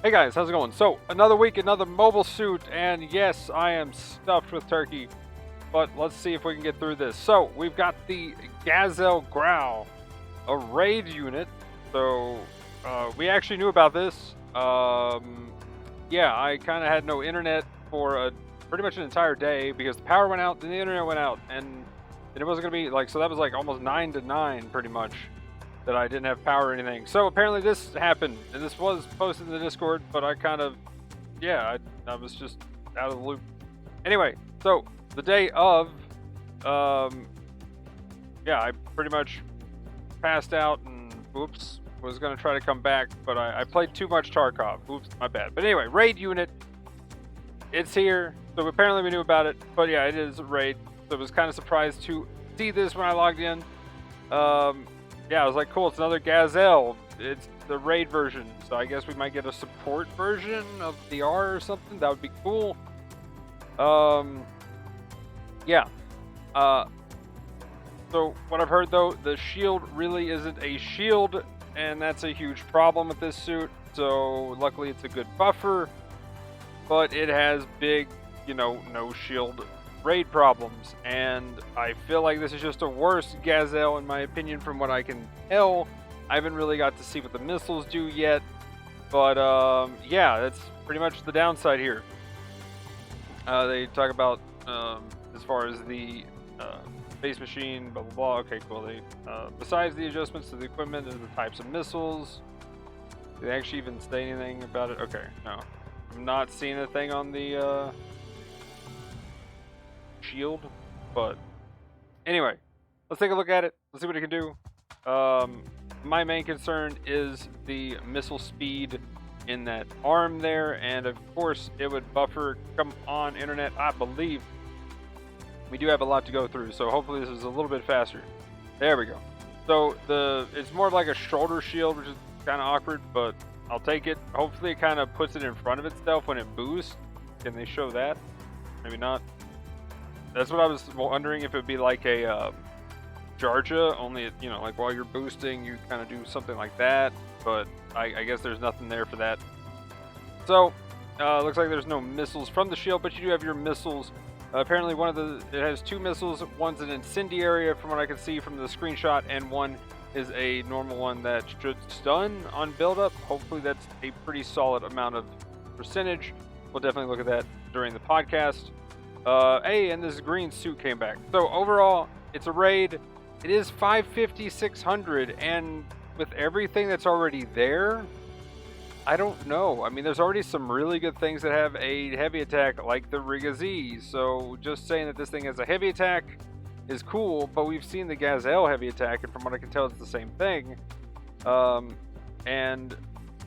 Hey guys, how's it going? So, another week, another mobile suit, and yes, I am stuffed with turkey, but let's see if we can get through this. So, we've got the Gaz L Grau, a raid unit. So, we actually knew about this. Yeah, I kind of had no internet for pretty much an entire day because the power went out, then the internet went out, and it wasn't going to be like, so that was like almost 9 to 9 pretty much. That I didn't have power or anything. So apparently this happened, and this was posted in the Discord, but I kind of, yeah, I was just out of the loop. Anyway, so the day of, yeah, I pretty much passed out and, oops, was going to try to come back, but I played too much Tarkov. Oops, my bad. But anyway, raid unit, it's here. So apparently we knew about it, but yeah, it is a raid. So I was kind of surprised to see this when I logged in. Yeah, I was like, cool, it's another Gaz L. It's the raid version, so I guess we might get a support version of the R or something. That would be cool. Yeah. So what I've heard though, the shield really isn't a shield, and that's a huge problem with this suit. So luckily it's a good buffer, but it has big, no shield raid problems, and I feel like this is just a worse Gaz L in my opinion from what I can tell. I haven't really got to see what the missiles do yet, but yeah, that's pretty much the downside here. They talk about as far as the base machine, blah blah blah. Okay, cool. They besides the adjustments to the equipment and the types of missiles, do they actually even say anything about it? Okay, no, I'm not seeing a thing on the shield, but anyway, let's take a look at it. Let's see what it can do. My main concern is the missile speed in that arm there, and of course it would buffer. Come on, internet, I believe. We do have a lot to go through, so hopefully this is a little bit faster. There we go. So it's more like a shoulder shield, which is kind of awkward, but I'll take it. Hopefully it kind of puts it in front of itself when it boosts. Can they show that? Maybe not. That's what I was wondering, if it would be like a Jarja, only, like while you're boosting, you kind of do something like that. But I guess there's nothing there for that. So, looks like there's no missiles from the shield, but you do have your missiles. Apparently it has two missiles. One's an incendiary from what I can see from the screenshot, and one is a normal one that should stun on buildup. Hopefully that's a pretty solid amount of percentage. We'll definitely look at that during the podcast. Hey, and this green suit came back. So overall, it's a raid. It is 550, 600, and with everything that's already there, I don't know. I mean, there's already some really good things that have a heavy attack, like the Rigazi. So just saying that this thing has a heavy attack is cool, but we've seen the Gaz L heavy attack, and from what I can tell, it's the same thing. And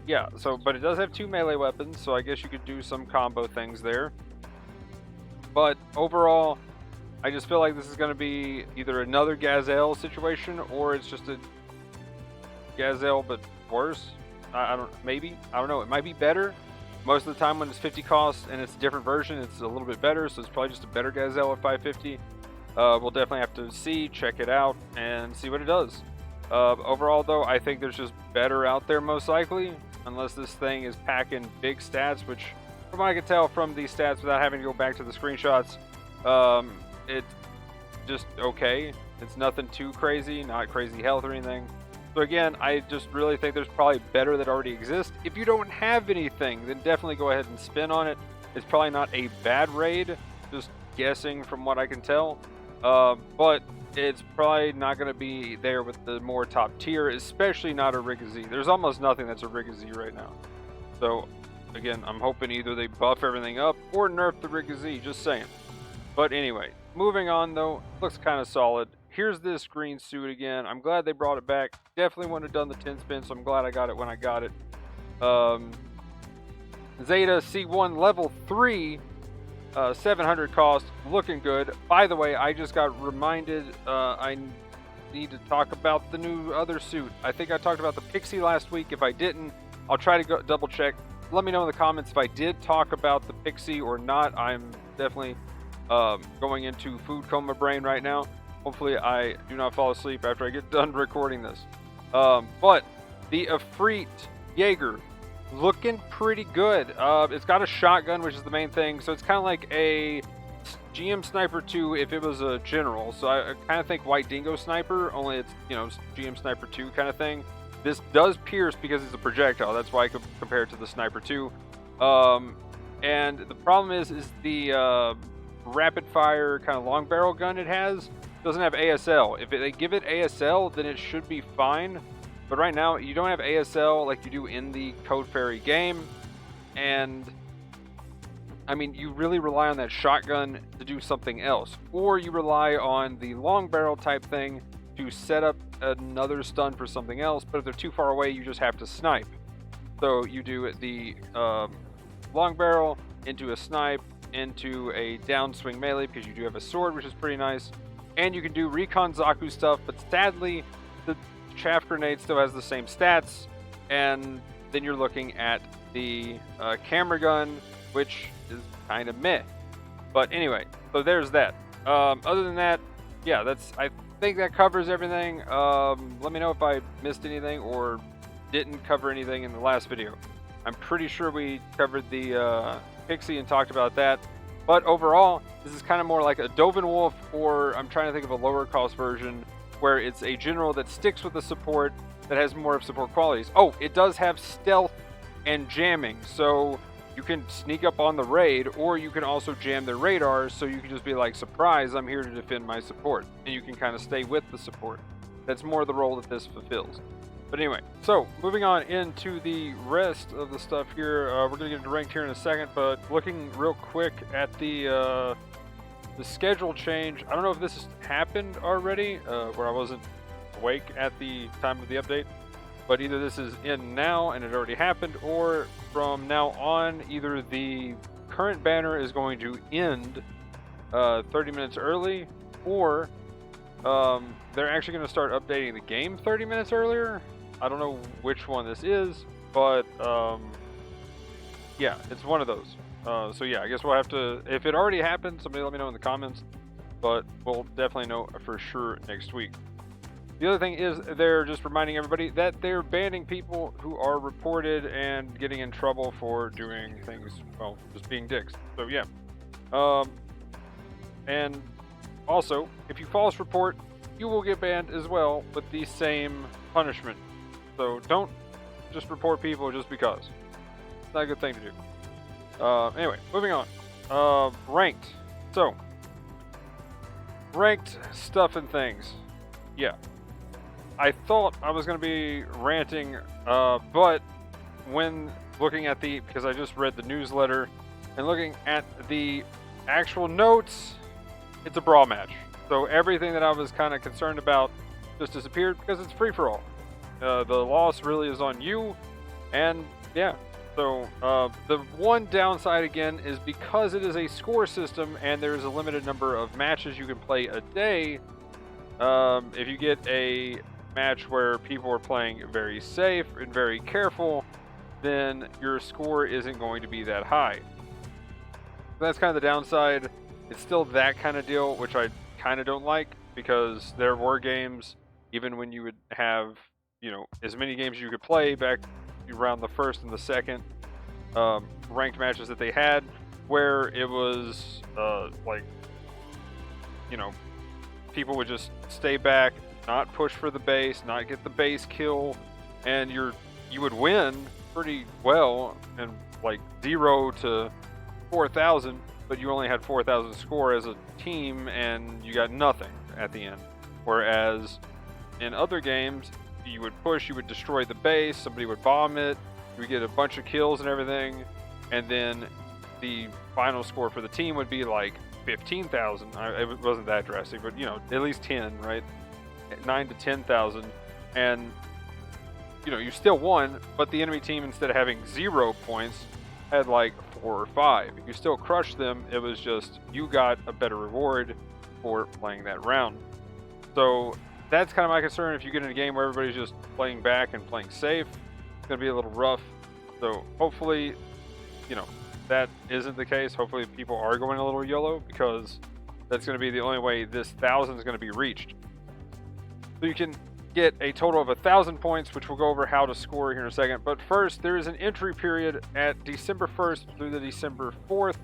yeah, but it does have two melee weapons, so I guess you could do some combo things there. But overall, I just feel like this is going to be either another Gaz L situation, or it's just a Gaz L but worse. I don't know. It might be better. Most of the time when it's 50 cost and it's a different version, it's a little bit better. So it's probably just a better Gaz L at 550. We'll definitely have to check it out, and see what it does. Overall, though, I think there's just better out there most likely, unless this thing is packing big stats, which, from what I can tell from these stats without having to go back to the screenshots, it's just okay. It's nothing too crazy, not crazy health or anything. So again, I just really think there's probably better that already exist. If you don't have anything, then definitely go ahead and spin on it. It's probably not a bad raid, just guessing from what I can tell. But it's probably not going to be there with the more top tier, especially not a Rigazi. There's almost nothing that's a Rigazi right now. So again, I'm hoping either they buff everything up or nerf the Rigazi, just saying. But anyway, moving on though, looks kind of solid. Here's this green suit again. I'm glad they brought it back. Definitely wouldn't have done the 10 spin, so I'm glad I got it when I got it. Zeta C1 level 3, 700 cost, looking good. By the way, I just got reminded I need to talk about the new other suit. I think I talked about the Pixie last week. If I didn't, I'll try to go double check. Let me know in the comments if I did talk about the Pixie or not. I'm definitely going into food coma brain right now. Hopefully I do not fall asleep after I get done recording this. But the Efreet Jaeger looking pretty good. It's got a shotgun, which is the main thing, so it's kind of like a GM Sniper 2 if it was a general. So I kind of think White Dingo Sniper, only it's, you know, GM Sniper 2 kind of thing. This does pierce because it's a projectile. That's why I could compare it to the Sniper 2. And the problem is the rapid fire kind of long barrel gun it has doesn't have ASL. If they give it ASL, then it should be fine. But right now, you don't have ASL like you do in the Code Fairy game. And I mean, you really rely on that shotgun to do something else. Or you rely on the long barrel type thing to set up another stun for something else. But if they're too far away, you just have to snipe. So you do the long barrel into a snipe, into a downswing melee, because you do have a sword, which is pretty nice. And you can do recon Zaku stuff, but sadly, the chaff grenade still has the same stats. And then you're looking at the camera gun, which is kind of meh. But anyway, so there's that. Other than that, yeah, I think that covers everything. Let me know if I missed anything or didn't cover anything in the last video. I'm pretty sure we covered the Pixie and talked about that. But overall, this is kind of more like a Dovin Wolf, or I'm trying to think of a lower cost version where it's a general that sticks with the support that has more of support qualities. Oh, it does have stealth and jamming, so you can sneak up on the raid, or you can also jam their radars, so you can just be like, surprise, I'm here to defend my support, and you can kind of stay with the support. That's more the role that this fulfills. But anyway, so moving on into the rest of the stuff here, we're going to get into ranked here in a second, but looking real quick at the schedule change, I don't know if this has happened already, where I wasn't awake at the time of the update, but either this is in now and it already happened, or from now on, either the current banner is going to end 30 minutes early, or they're actually going to start updating the game 30 minutes earlier. I don't know which one this is, but yeah, it's one of those. So yeah, I guess we'll have to, if it already happened, somebody let me know in the comments, but we'll definitely know for sure next week. The other thing is they're just reminding everybody that they're banning people who are reported and getting in trouble for doing things, well, just being dicks. So yeah. And also, if you false report, you will get banned as well with the same punishment. So don't just report people just because. It's not a good thing to do. Anyway, moving on. Ranked. So, ranked stuff and things. Yeah. I thought I was going to be ranting, but when looking at because I just read the newsletter, and looking at the actual notes, it's a Brawl match. So everything that I was kind of concerned about just disappeared because it's free-for-all. The loss really is on you, and yeah. So the one downside again is because it is a score system and there is a limited number of matches you can play a day. If you get a match where people are playing very safe and very careful, then your score isn't going to be that high. That's kind of the downside. It's still that kind of deal, which I kind of don't like, because there were games, even when you would have, you know, as many games as you could play back around the first and the second ranked matches that they had, where it was like, you know, people would just stay back, not push for the base, not get the base kill, and you would win pretty well, and like 0 to 4,000, but you only had 4,000 score as a team, and you got nothing at the end. Whereas in other games, you would push, you would destroy the base, somebody would bomb it, you would get a bunch of kills and everything, and then the final score for the team would be like 15,000. It wasn't that drastic, but you know, at least 10, right? 9 to 10,000, and you know, you still won, but the enemy team, instead of having 0 points, had like 4 or 5. You still crushed them. It was just you got a better reward for playing that round. So that's kind of my concern. If you get in a game where everybody's just playing back and playing safe, it's going to be a little rough. So hopefully, you know, that isn't the case. Hopefully people are going a little YOLO, because that's going to be the only way this 1,000 is going to be reached. So you can get a total of 1,000 points, which we'll go over how to score here in a second. But first, there is an entry period at December 1st through the December 4th.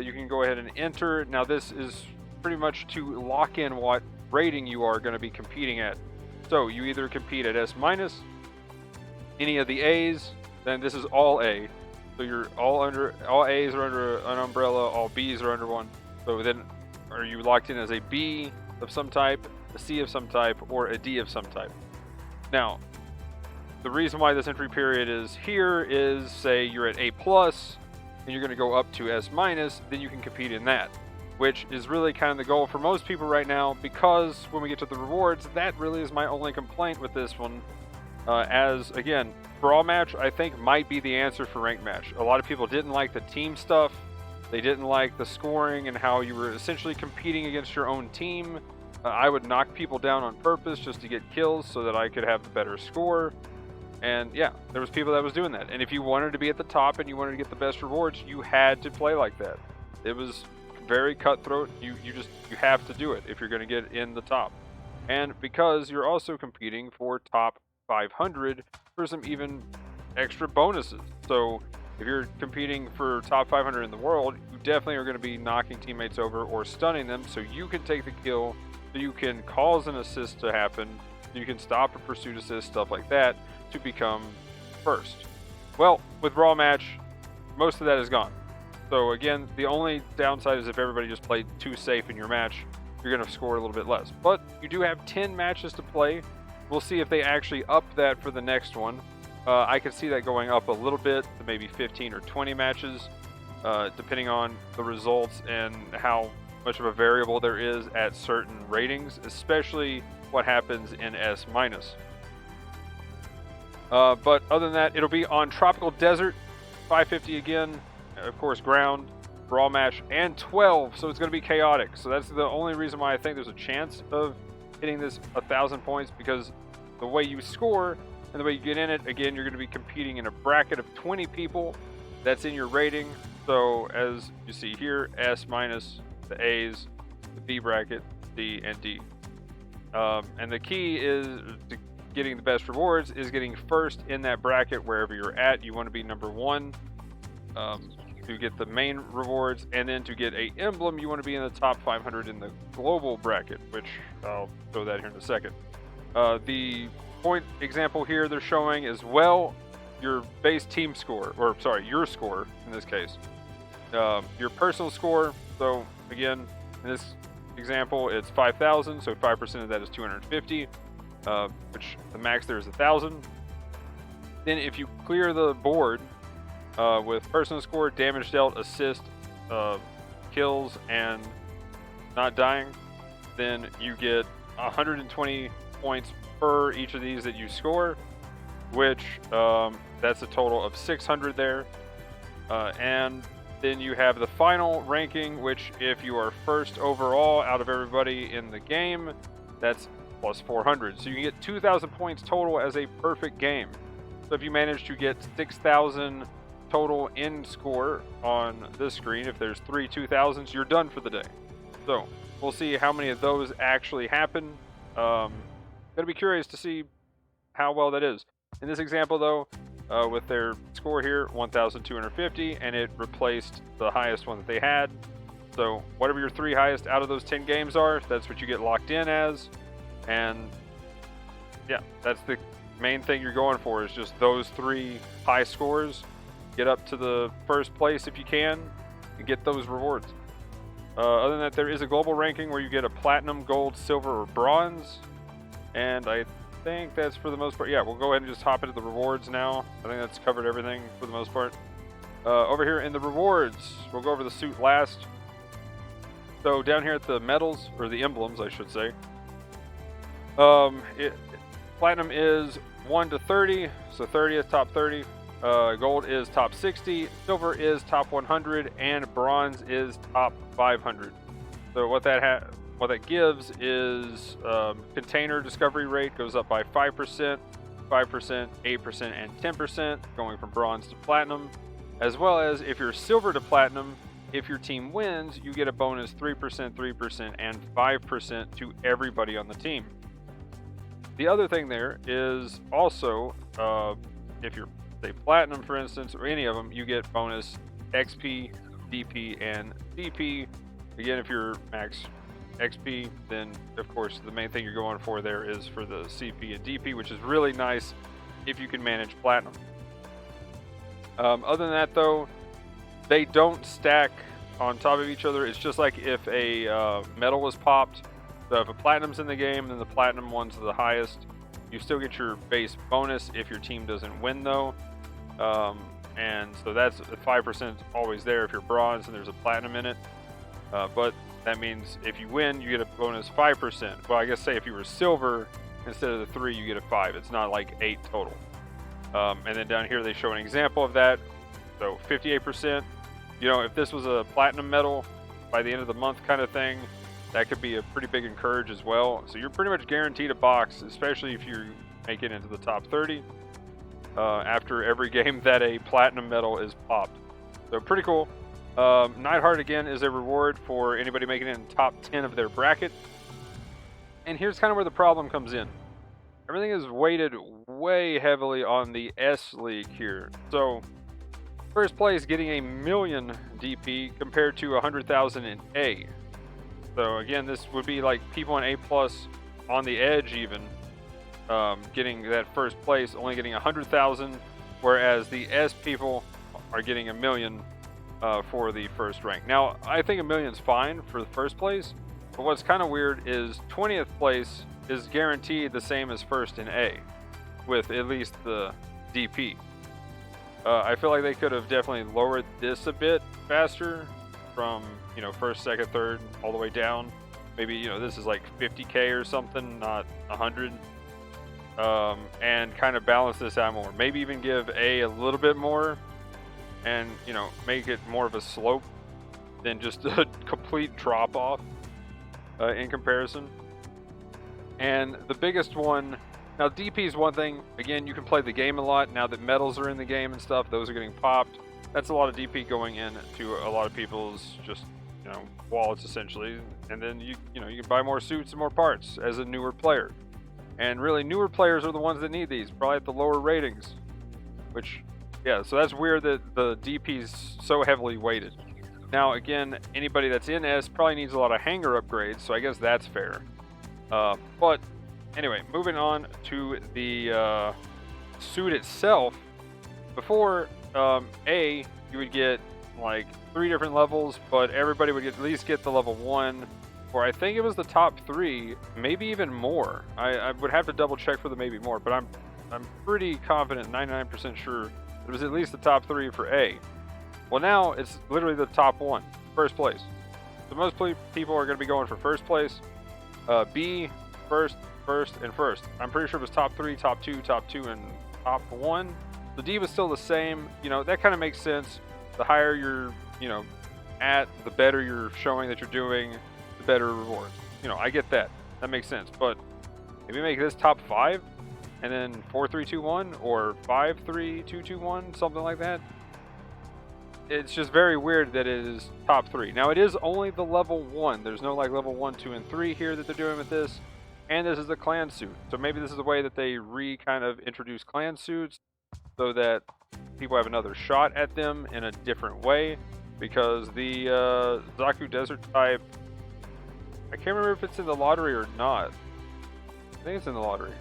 You can go ahead and enter. Now, this is pretty much to lock in what rating you are going to be competing at. So you either compete at S-, any of the A's, then this is all A. So you're all A's are under an umbrella, all B's are under one. So then are you locked in as a B of some type, a C of some type, or a D of some type? Now, the reason why this entry period is here is, say you're at A+, and you're going to go up to S-, then you can compete in that, which is really kind of the goal for most people right now, because when we get to the rewards, that really is my only complaint with this one. As, again, Brawl match, I think, might be the answer for ranked match. A lot of people didn't like the team stuff. They didn't like the scoring and how you were essentially competing against your own team. I would knock people down on purpose just to get kills so that I could have the better score. And yeah, there was people that was doing that. And if you wanted to be at the top and you wanted to get the best rewards, you had to play like that. It was very cutthroat. You have to do it if you're going to get in the top. And because you're also competing for top 500 for some even extra bonuses. So if you're competing for top 500 in the world, you definitely are going to be knocking teammates over or stunning them so you can take the kill, so you can cause an assist to happen, so you can stop a pursuit assist, stuff like that, to become first. Well, with Brawl match, most of that is gone. So again, the only downside is if everybody just played too safe in your match, you're going to score a little bit less. But you do have 10 matches to play. We'll see if they actually up that for the next one. I could see that going up a little bit to maybe 15 or 20 matches, depending on the results and how much of a variable there is at certain ratings, especially what happens in S-. But other than that, it'll be on Tropical Desert, 550 again, of course, ground, Brawl match, and 12, so it's going to be chaotic. So that's the only reason why I think there's a chance of hitting this 1,000 points, because the way you score and the way you get in it, again, you're going to be competing in a bracket of 20 people that's in your rating. So as you see here, S-, the A's, the B bracket, C, and D. And the key is to getting the best rewards is getting first in that bracket wherever you're at. You want to be number one to get the main rewards, and then to get a emblem, you want to be in the top 500 in the global bracket, which I'll show that here in a second. The point example here they're showing is, well, your base team score, or sorry, your score in this case, your personal score. So again, in this example, it's 5,000, so 5% of that is 250, which the max there is 1,000. Then if you clear the board with personal score, damage dealt, assist, kills, and not dying, then you get 120 points per each of these that you score, which that's a total of 600 there. And then you have the final ranking, which if you are first overall out of everybody in the game, that's plus 400. So you can get 2,000 points total as a perfect game. So if you manage to get 6,000 total in score on this screen, if there's 3 2,000s, you're done for the day. So we'll see how many of those actually happen. Gonna be curious to see how well that is. In this example though, with their score here, 1,250, and it replaced the highest one that they had. So whatever your 3 highest out of those 10 games are, that's what you get locked in as. And yeah, that's the main thing you're going for, is just those 3 high scores. Get up to the first place if you can, and get those rewards. Other than that, there is a global ranking where you get a platinum, gold, silver, or bronze. And I think that's for the most part. Yeah, we'll go ahead and just hop into the rewards now. I think that's covered everything for the most part. Over here in the rewards, we'll go over the suit last. So down here at the medals, or the emblems, I should say. Platinum is 1 to 30, so 30 is top 30. Gold is top 60, silver is top 100, and bronze is top 500. So what that gives is container discovery rate goes up by 5%, 5%, 8%, and 10%, going from bronze to platinum. As well as if you're silver to platinum, if your team wins, you get a bonus 3%, 3%, and 5% to everybody on the team. the other thing there is also, if you're, say, Platinum, for instance, or any of them, you get bonus XP, DP, and CP. Again, if you're max XP, then, of course, the main thing you're going for there is for the CP and DP, which is really nice if you can manage Platinum. Other than that, though, they don't stack on top of each other. It's just like if a medal was popped. So if a Platinum's in the game, then the Platinum one's the highest. You still get your base bonus if your team doesn't win, though. And so that's 5% always there if you're Bronze and there's a Platinum in it. But that means if you win, you get a bonus 5%. Well, I guess say if you were Silver, instead of the 3, you get a 5. It's not like 8 total. And then down here they show an example of that. So 58%. You know, if this was a Platinum medal by the end of the month kind of thing, that could be a pretty big encourage as well. So you're pretty much guaranteed a box, especially if you make it into the top 30 after every game that a Platinum medal is popped. So pretty cool. Nightheart again is a reward for anybody making it in the top 10 of their bracket. And here's kind of where the problem comes in. Everything is weighted way heavily on the S League here. So first place getting a million DP compared to 100,000 in A. So again, this would be like people in A plus on the edge even getting that first place, only getting 100,000, whereas the S people are getting a million for the first rank. Now, I think a million's fine for the first place, but what's kind of weird is 20th place is guaranteed the same as first in A, with at least the DP. I feel like they could have definitely lowered this a bit faster from, you know, first, second, third, all the way down. Maybe, you know, this is like 50K or something, not 100. And kind of balance this out more. Maybe even give A little bit more and, you know, make it more of a slope than just a complete drop off in comparison. And the biggest one, now DP is one thing. Again, you can play the game a lot now that medals are in the game and stuff. Those are getting popped. That's a lot of DP going into a lot of people's just, you know, wallets essentially. And then you know, you can buy more suits and more parts as a newer player. And really, newer players are the ones that need these, probably at the lower ratings. Which, yeah, so that's weird that the DP's so heavily weighted. Now, again, anybody that's in S probably needs a lot of hanger upgrades, so I guess that's fair. But anyway, moving on to the suit itself. Before A, you would get like 3 different levels, but everybody would at least get the level 1, or I think it was the top 3, maybe even more. I would have to double check for the maybe more, but I'm pretty confident, 99% sure, it was at least the top 3 for A. Well, now it's literally the top 1, first place. So most people are going to be going for first place. B, first, and first. I'm pretty sure it was top 3, top 2, and top 1. The D was still the same. You know, that kind of makes sense. The higher you're, you know, at, the better you're showing that you're doing, the better rewards. You know, I get that. That makes sense. But maybe make this top 5, and then 4, 3, 2, 1, or 5, 3, 2, 2, 1, something like that. It's just very weird that it is top 3. Now, it is only the level 1. There's no like level 1, 2, and 3 here that they're doing with this. And this is a clan suit. So maybe this is a way that they kind of introduce clan suits so that people have another shot at them in a different way. Because the Zaku Desert type, I can't remember if it's in the lottery or not. I think it's in the lottery.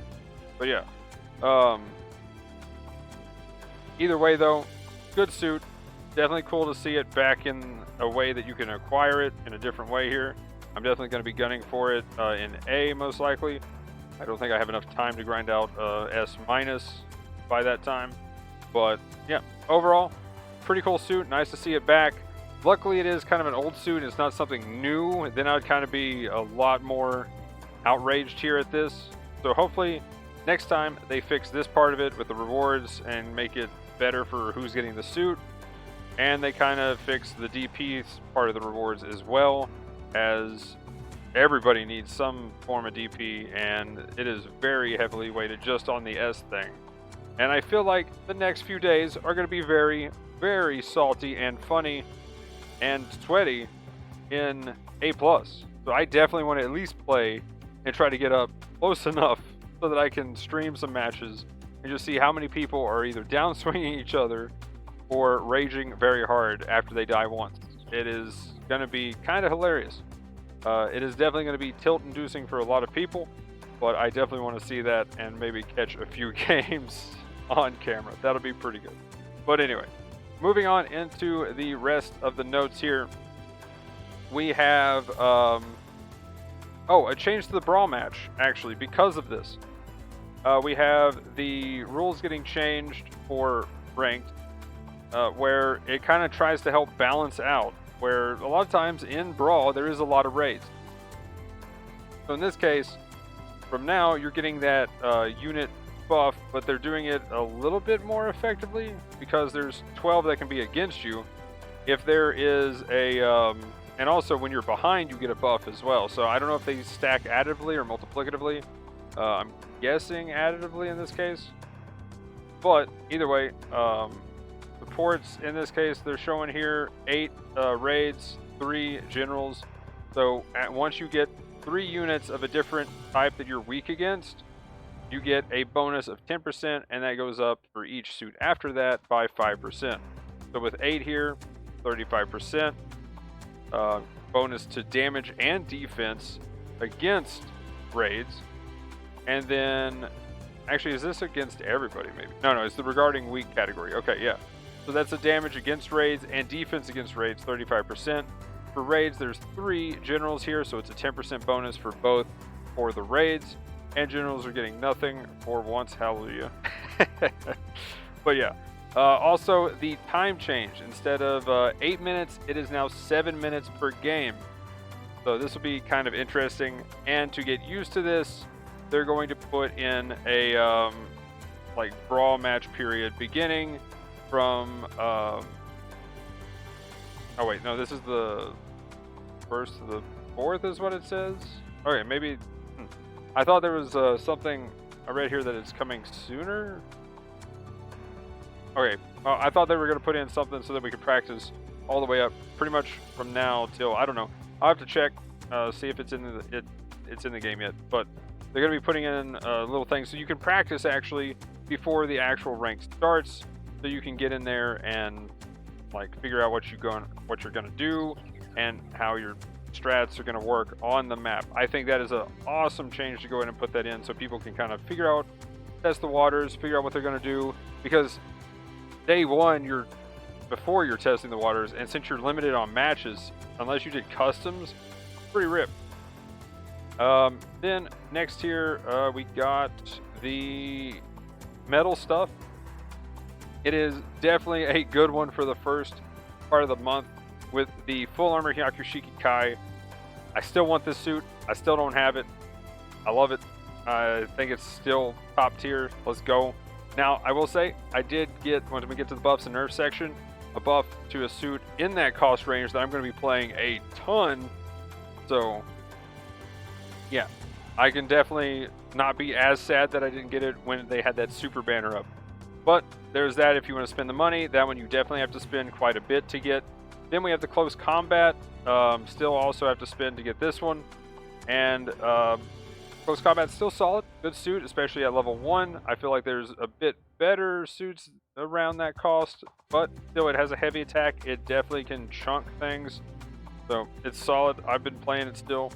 But yeah. Either way though, good suit. Definitely cool to see it back in a way that you can acquire it in a different way here. I'm definitely going to be gunning for it in A most likely. I don't think I have enough time to grind out S- by that time. But yeah, overall, pretty cool suit. Nice to see it back. Luckily, it is kind of an old suit. It's not something new. Then I'd kind of be a lot more outraged here at this. So hopefully, next time they fix this part of it with the rewards and make it better for who's getting the suit. And they kind of fix the DP part of the rewards as well, as everybody needs some form of DP, and it is very heavily weighted just on the S thing. And I feel like the next few days are going to be very, very salty and funny and sweaty in A+. So I definitely want to at least play and try to get up close enough so that I can stream some matches and just see how many people are either downswinging each other or raging very hard after they die once. It is going to be kind of hilarious. It is definitely going to be tilt-inducing for a lot of people, but I definitely want to see that and maybe catch a few games on camera. That'll be pretty good. But anyway, moving on into the rest of the notes here. We have, a change to the Brawl match, actually, because of this. We have the rules getting changed for ranked, where it kind of tries to help balance out, where a lot of times in Brawl, there is a lot of raids. So in this case, from now, you're getting that unit buff, but they're doing it a little bit more effectively because there's 12 that can be against you. If there is a... and also, when you're behind, you get a buff as well. So I don't know if they stack additively or multiplicatively. I'm guessing additively in this case. But either way, supports in this case, they're showing here 8 raids, 3 generals. So once you get 3 units of a different type that you're weak against, you get a bonus of 10%, and that goes up for each suit after that by 5%. So with 8 here, 35%. Bonus to damage and defense against raids. And then, actually, is this against everybody maybe? No, it's the regarding weak category. Okay, yeah. So that's the damage against raids and defense against raids, 35%. For raids, there's 3 generals here, so it's a 10% bonus for both for the raids. And generals are getting nothing for once, hallelujah. But yeah. Also, the time change. Instead of 8 minutes, it is now 7 minutes per game. So this will be kind of interesting. And to get used to this, they're going to put in a Brawl match period beginning from... oh wait, no, this is the 1st to the 4th is what it says. Okay, maybe... I thought there was something I read here that it's coming sooner. Okay, I thought they were going to put in something so that we could practice all the way up pretty much from now till, I don't know. I'll have to check, see if it's in the game yet. But they're going to be putting in little things so you can practice actually before the actual rank starts, so you can get in there and figure out what you're going to do and how your strats are going to work on the map. I think that is an awesome change to go ahead and put that in so people can kind of figure out, test the waters, figure out what they're going to do, because day one, before you're testing the waters, and since you're limited on matches, unless you did customs, pretty rip. Then next here, we got the metal stuff. It is definitely a good one for the first part of the month with the full armor Hyakushiki Kai. I still want this suit. I still don't have it. I love it. I think it's still top tier. Let's go. Now, I will say, I did get, when we get to the buffs and nerfs section, a buff to a suit in that cost range that I'm going to be playing a ton. So, yeah, I can definitely not be as sad that I didn't get it when they had that super banner up. But there's that if you want to spend the money. That one you definitely have to spend quite a bit to get. Then we have the close combat. Still also have to spend to get this one. And close combat's still solid. Good suit, especially at level 1. I feel like there's a bit better suits around that cost. But still, it has a heavy attack. It definitely can chunk things. So it's solid. I've been playing it still.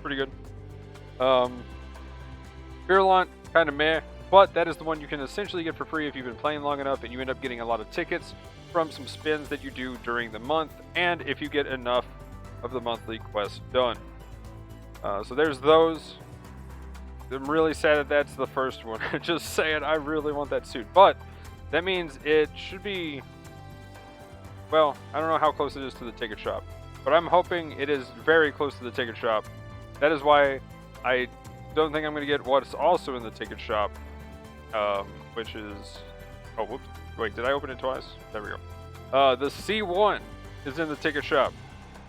Pretty good. Virulent, kind of meh. But that is the one you can essentially get for free if you've been playing long enough and you end up getting a lot of tickets from some spins that you do during the month, and if you get enough of the monthly quests done. So there's those. I'm really sad that that's the first one. Just saying, I really want that suit. But that means it should be... Well, I don't know how close it is to the ticket shop, but I'm hoping it is very close to the ticket shop. That is why I don't think I'm going to get what's also in the ticket shop, which is... Oh, whoops. Wait, did I open it twice? There we go. The C1 is in the ticket shop.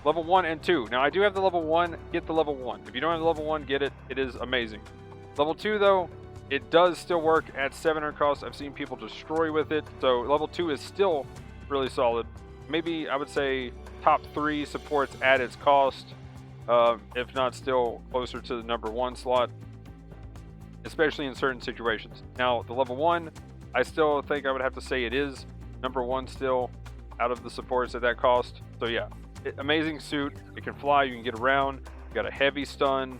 Level 1 and 2. Now, I do have the level 1. Get the level 1. If you don't have the level 1, get it. It is amazing. Level 2, though, it does still work at 700 cost. I've seen people destroy with it. So, level 2 is still really solid. Maybe, I would say, top 3 supports at its cost. If not, still closer to the number 1 slot. especially in certain situations. Now, the level 1, I still think I would have to say it is number 1 still out of the supports at that cost. So yeah, amazing suit. It can fly, you can get around, you got a heavy stun,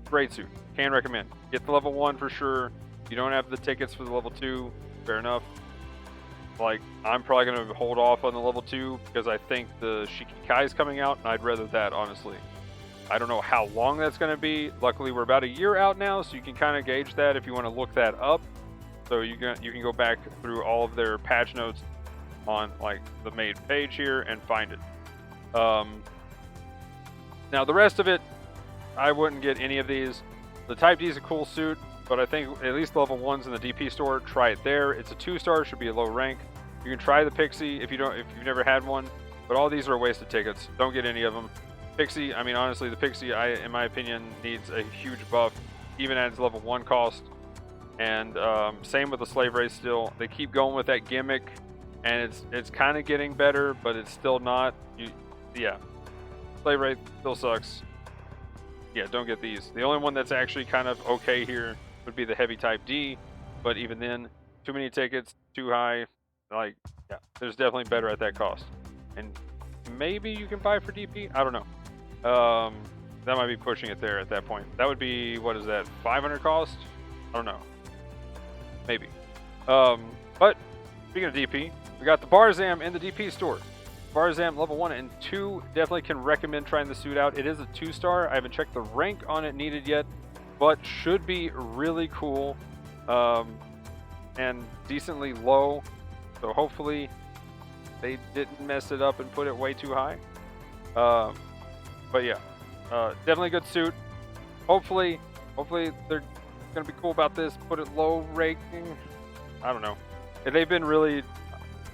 great suit. Can recommend. Get the level 1 for sure. If you don't have the tickets for the level 2, fair enough. Like, I'm probably going to hold off on the level 2 because I think the Shikikai is coming out, and I'd rather that, honestly. I don't know how long that's going to be. Luckily, we're about a year out now, so you can kind of gauge that if you want to look that up. So you can go back through all of their patch notes on like the main page here and find it. Now the rest of it, I wouldn't get any of these. The Type D is a cool suit, but I think at least level 1's in the DP store. Try it there. It's a 2-star, should be a low rank. You can try the Pixie if you've never had one, but all these are wasted tickets. Don't get any of them. Pixie, I mean, honestly, the Pixie, in my opinion, needs a huge buff, even at its level 1 cost. And same with the Slave Race still. They keep going with that gimmick, and it's kind of getting better, but it's still not. Yeah, Slave Race still sucks. Yeah, don't get these. The only one that's actually kind of okay here would be the Heavy Type D, but even then, too many tickets, too high. Like, yeah, there's definitely better at that cost. And maybe you can buy for DP? I don't know. That might be pushing it there at that point. That would be, what is that, 500 cost? I don't know. Maybe. But speaking of DP, we got the Barzam in the DP store. Barzam level 1 and 2, definitely can recommend trying the suit out. It is a 2-star. I haven't checked the rank on it needed yet, but should be really cool and decently low. So hopefully they didn't mess it up and put it way too high. But yeah, definitely a good suit. Hopefully they're gonna be cool about this. Put it low ranking. I don't know. They've been really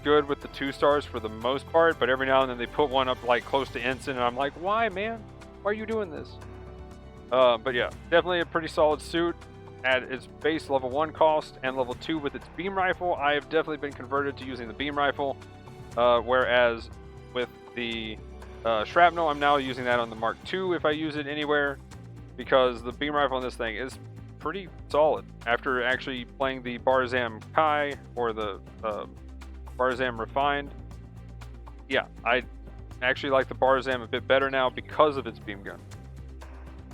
good with the 2-stars for the most part, but every now and then they put one up like close to instant, and I'm like, why, man? Why are you doing this? But yeah, definitely a pretty solid suit at its base level 1 cost and level 2 with its beam rifle. I have definitely been converted to using the beam rifle, whereas with the shrapnel, I'm now using that on the Mark II if I use it anywhere, because the beam rifle on this thing is pretty solid. After actually playing the Barzam Kai or the Barzam Refined, yeah, I actually like the Barzam a bit better now because of its beam gun.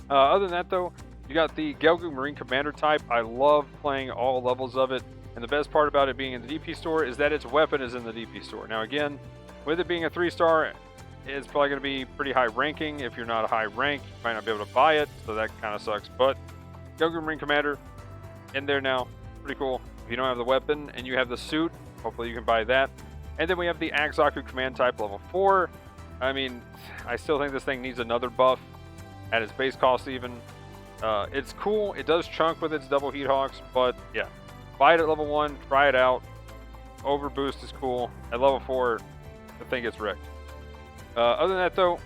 Other than that though, you got the Gelgu Marine Commander type. I love playing all levels of it, and the best part about it being in the DP store is that its weapon is in the DP store. Now again, with it being a 3-star, it's probably going to be pretty high ranking. If you're not a high rank, you might not be able to buy it, so that kind of sucks. But Gelgu Marine Commander in there now, pretty cool. If you don't have the weapon and you have the suit, hopefully you can buy that. And then we have the Zaku Command type level 4. I mean, I still think this thing needs another buff at its base cost even. It's cool. It does chunk with its double heat hawks, but yeah, buy it at level 1, try it out. Overboost is cool. At level 4, the thing gets wrecked. Other than that though,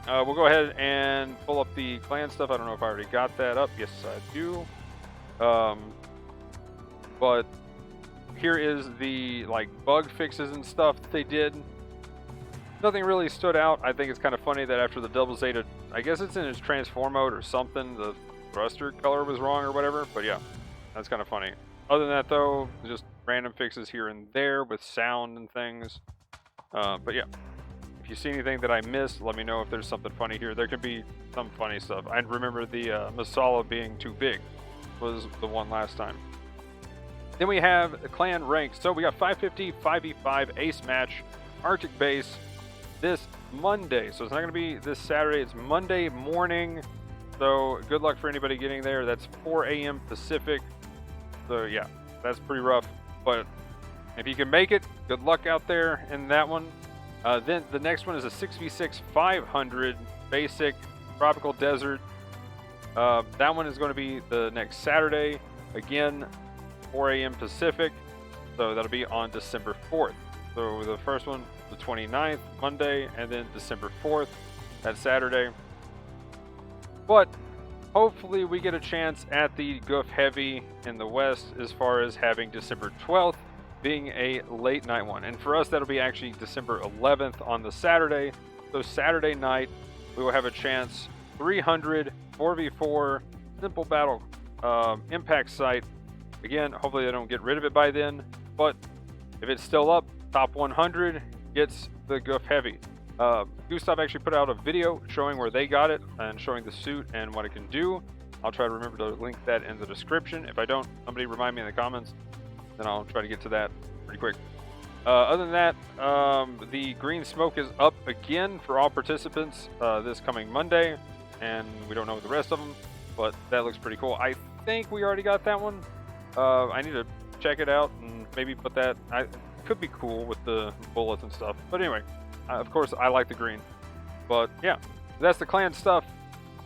we'll go ahead and pull up the clan stuff. I don't know if I already got that up. Yes, I do. But here is the like bug fixes and stuff that they did. Nothing really stood out. I think it's kind of funny that after the double Zeta, I guess it's in its transform mode or something, the thruster color was wrong or whatever. But yeah, that's kind of funny. Other than that though, just random fixes here and there with sound and things. But yeah, if you see anything that I missed, let me know if there's something funny here. There could be some funny stuff. I remember the Masala being too big was the one last time. Then we have the clan ranks. So we got 550, 5v5 ace match, Arctic base this Monday. So it's not going to be this Saturday. It's Monday morning. So good luck for anybody getting there. That's 4 a.m. Pacific. So yeah, that's pretty rough. But if you can make it, good luck out there in that one. Then the next one is a 6v6 500 basic tropical desert. That one is going to be the next Saturday. Again, 4 a.m. Pacific. So that'll be on December 4th. So the first one, the 29th, Monday, and then December 4th, that Saturday. But hopefully we get a chance at the Goof Heavy in the West as far as having December 12th being a late night one. And for us, that'll be actually December 11th on the Saturday. So Saturday night, we will have a chance 300 4v4 simple battle impact sight. Again, hopefully they don't get rid of it by then. But if it's still up, top 100 gets the Goof Heavy. Gustav actually put out a video showing where they got it and showing the suit and what it can do. I'll try to remember to link that in the description. If I don't, somebody remind me in the comments, then I'll try to get to that pretty quick. Other than that, the green smoke is up again for all participants this coming Monday, and we don't know the rest of them, but that looks pretty cool. I think we already got that one. I need to check it out and maybe put that. Could be cool with the bullets and stuff. But anyway, of course, I like the green. But yeah, that's the clan stuff.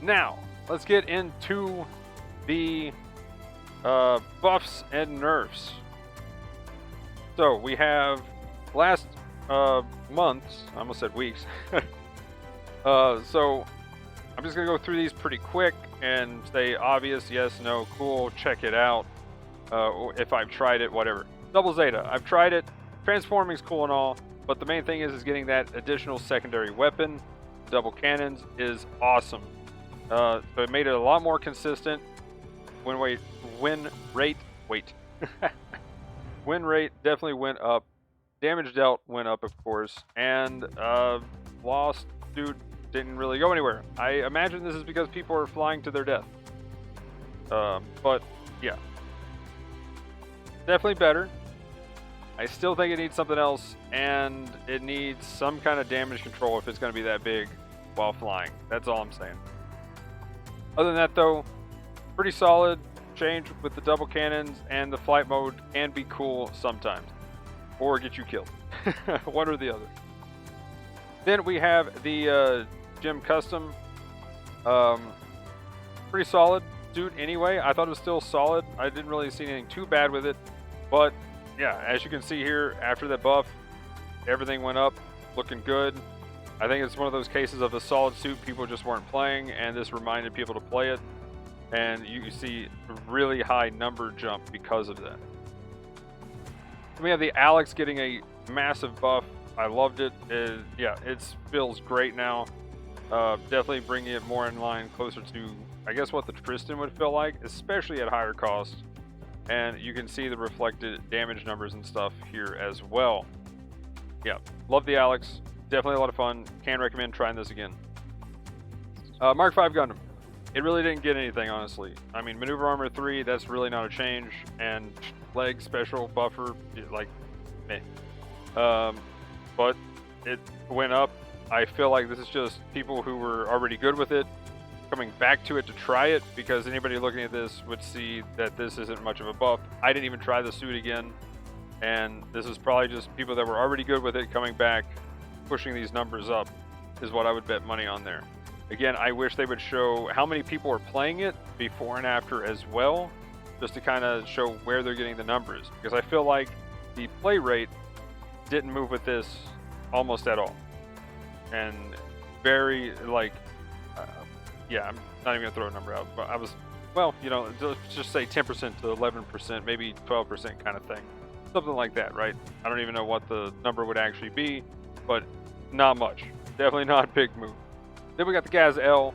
Now, let's get into the buffs and nerfs. So we have last months, I almost said weeks. So I'm just gonna go through these pretty quick and say obvious, yes, no, cool, check it out. If I've tried it, whatever. Double Zeta, I've tried it. Transforming's cool and all, but the main thing is getting that additional secondary weapon. Double cannons is awesome. So it made it a lot more consistent. Win rate definitely went up. Damage dealt went up, of course, and lost dude didn't really go anywhere. I imagine this is because people are flying to their death. But yeah, definitely better. I still think it needs something else, and it needs some kind of damage control if it's going to be that big while flying. That's all I'm saying. Other than that, though, pretty solid change with the double cannons, and the flight mode can be cool sometimes, or get you killed. One or the other. Then we have the gym custom. Pretty solid suit anyway. I thought it was still solid. I didn't really see anything too bad with it, but yeah, as you can see here, after that buff, everything went up, looking good. I think it's one of those cases of a solid suit people just weren't playing, and this reminded people to play it. And you see a really high number jump because of that. We have the Alex getting a massive buff. I loved it. Yeah, it feels great now. Definitely bringing it more in line, closer to, I guess, what the Tristan would feel like, especially at higher cost. And you can see the reflected damage numbers and stuff here as well. Yeah, love the Alex. Definitely a lot of fun. Can recommend trying this again. Mark V Gundam. It really didn't get anything, honestly. I mean, Maneuver Armor 3, that's really not a change. And leg special buffer, like, meh. But it went up. I feel like this is just people who were already good with it coming back to it to try it, because anybody looking at this would see that this isn't much of a buff. I didn't even try the suit again, and this is probably just people that were already good with it coming back, pushing these numbers up, is what I would bet money on there. Again, I wish they would show how many people are playing it before and after as well, just to kind of show where they're getting the numbers, because I feel like the play rate didn't move with this almost at all, and very like yeah, I'm not even gonna throw a number out, but I was, well, you know, let's just say 10% to 11%, maybe 12% kind of thing, something like that, right? I don't even know what the number would actually be, but not much. Definitely not a big move. Then we got the Gaz L.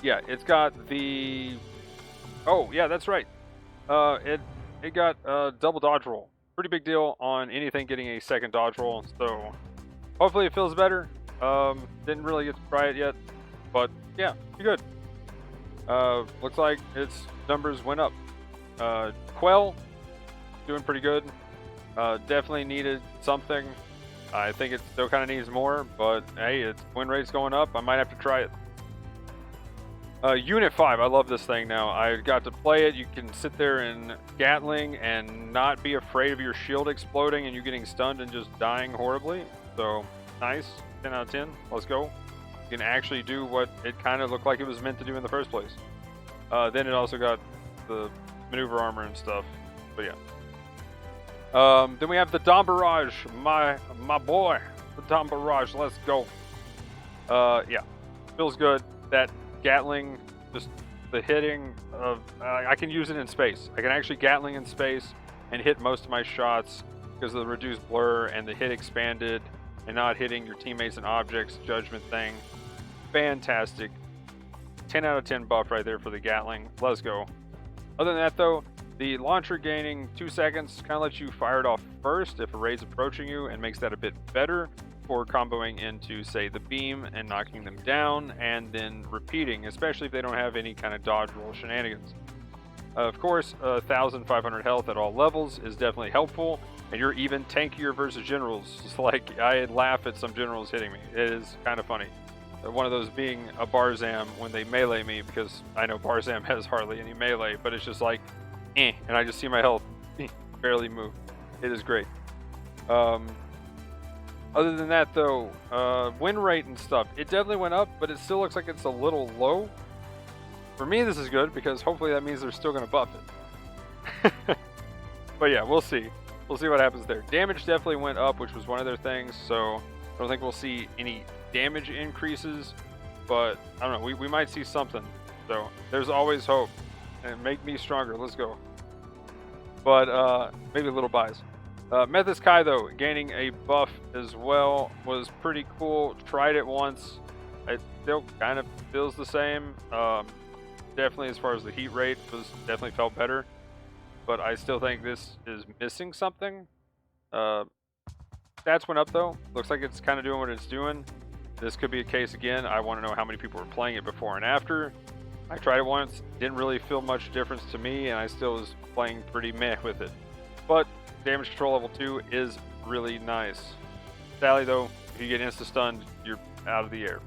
Yeah, it's got the, oh yeah, that's right. It got a double dodge roll. Pretty big deal on anything getting a second dodge roll, so hopefully it feels better. Didn't really get to try it yet, but yeah, pretty good. Looks like its numbers went up. Quell, doing pretty good. Definitely needed something. I think it still kind of needs more, but hey, its win rate's going up. I might have to try it. Unit 5, I love this thing now. I got to play it. You can sit there in Gatling and not be afraid of your shield exploding and you getting stunned and just dying horribly. So, nice. 10 out of 10. Let's go. You can actually do what it kind of looked like it was meant to do in the first place. Then it also got the maneuver armor and stuff. But yeah. Then we have the Dom Barrage. My boy. The Dom Barrage. Let's go. Yeah. Feels good. That Gatling, just the hitting of, I can use it in space. I can actually Gatling in space and hit most of my shots because of the reduced blur and the hit expanded and not hitting your teammates and objects judgment thing. Fantastic. 10 out of 10 buff right there for the Gatling. Let's go. Other than that, though, the launcher gaining 2 seconds kind of lets you fire it off first if a raid's approaching you, and makes that a bit better for comboing into, say, the beam and knocking them down, and then repeating, especially if they don't have any kind of dodge roll shenanigans. Of course, 1,500 health at all levels is definitely helpful, and you're even tankier versus generals. It's like, I laugh at some generals hitting me. It is kind of funny. One of those being a Barzam when they melee me, because I know Barzam has hardly any melee, but it's just like, and I just see my health barely move. It is great. Other than that, though, win rate and stuff, it definitely went up, but it still looks like it's a little low. For me, this is good, because hopefully that means they're still going to buff it. But yeah, we'll see. We'll see what happens there. Damage definitely went up, which was one of their things, so I don't think we'll see any damage increases, but I don't know, we might see something. So there's always hope, and make me stronger. Let's go. But maybe a little bias. Methus Kai, though, gaining a buff as well was pretty cool. Tried it once. It still kind of feels the same. Definitely as far as the heat rate was, definitely felt better, but I still think this is missing something. Stats went up, though. Looks like it's kind of doing what it's doing. This could be a case again. I want to know how many people were playing it before and after. I tried it once, didn't really feel much difference to me, and I still was playing pretty meh with it. But damage control level 2 is really nice. Sadly, though, if you get insta-stunned, you're out of the air.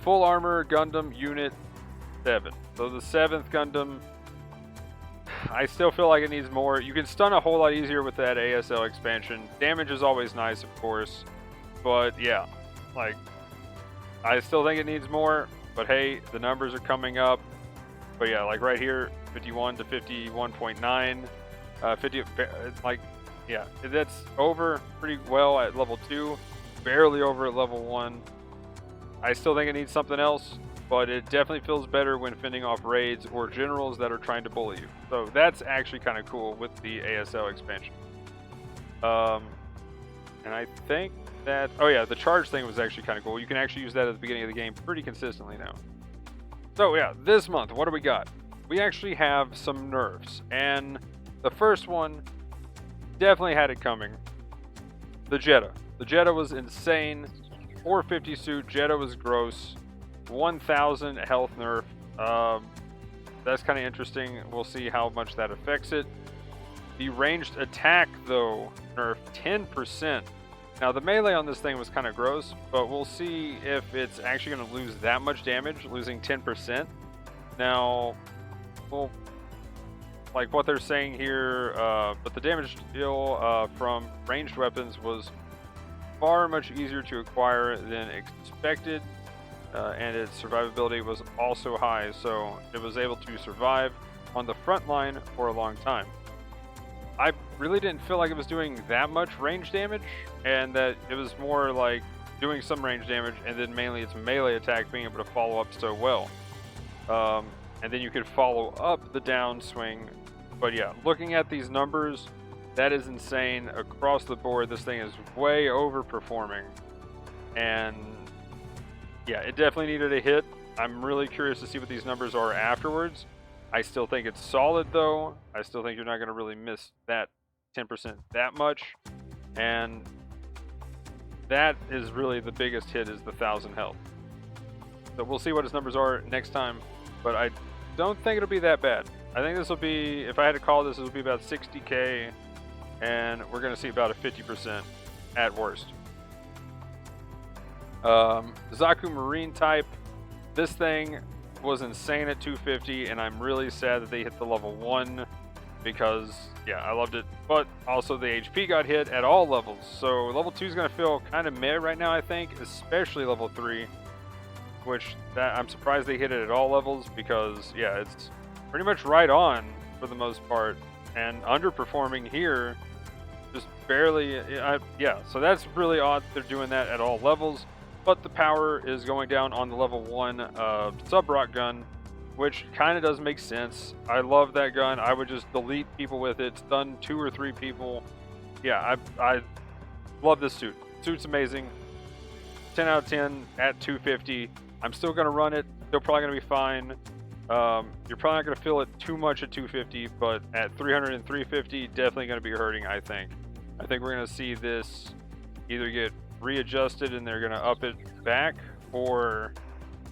Full armor Gundam Unit 7. So the 7th Gundam, I still feel like it needs more. You can stun a whole lot easier with that ASL expansion. Damage is always nice, of course, but yeah, like, I still think it needs more, but hey, the numbers are coming up. But yeah, like right here, 51 to 51.9, 50, like, yeah, that's over pretty well at level 2, barely over at level 1. I still think it needs something else, but it definitely feels better when fending off raids or generals that are trying to bully you. So that's actually kind of cool with the ASL expansion. And I think that, oh yeah, the charge thing was actually kind of cool. You can actually use that at the beginning of the game pretty consistently now. So yeah, this month, what do we got? We actually have some nerfs, and the first one definitely had it coming. The Jetta. The Jetta was insane. 450 suit, Jetta was gross. 1,000 health nerf. That's kind of interesting. We'll see how much that affects it. The ranged attack, though, nerfed 10%. Now, the melee on this thing was kind of gross, but we'll see if it's actually going to lose that much damage, losing 10%. Now, well, like what they're saying here, but the damage deal from ranged weapons was far much easier to acquire than expected, and its survivability was also high, so it was able to survive on the front line for a long time. I really didn't feel like it was doing that much range damage, and that it was more like doing some range damage, and then mainly its melee attack being able to follow up so well. And then you could follow up the downswing. But yeah, looking at these numbers, that is insane. Across the board, this thing is way overperforming. And yeah, it definitely needed a hit. I'm really curious to see what these numbers are afterwards. I still think it's solid, though. I still think you're not going to really miss that 10% that much. And that is really the biggest hit, is the 1,000 health. So we'll see what his numbers are next time. But I don't think it'll be that bad. I think this will be, if I had to call this, it will be about 60k. And we're going to see about a 50% at worst. Zaku Marine type. This thing was insane at 250, and I'm really sad that they hit the level 1 because, yeah, I loved it. But also the HP got hit at all levels. So level 2 is going to feel kind of meh right now, I think, especially level 3, which I'm surprised they hit it at all levels because, yeah, it's pretty much right on for the most part, and underperforming here, just barely. Yeah, so that's really odd they're doing that at all levels. But the power is going down on the level 1 sub-rock gun, which kind of does make sense. I love that gun. I would just delete people with it, stun 2 or 3 people. Yeah, I love this suit. Suit's amazing. 10 out of 10 at 250. I'm still going to run it. Still probably going to be fine. You're probably not going to feel it too much at 250, but at 300 and 350, definitely going to be hurting, I think. I think we're going to see this either get readjusted and they're going to up it back, or,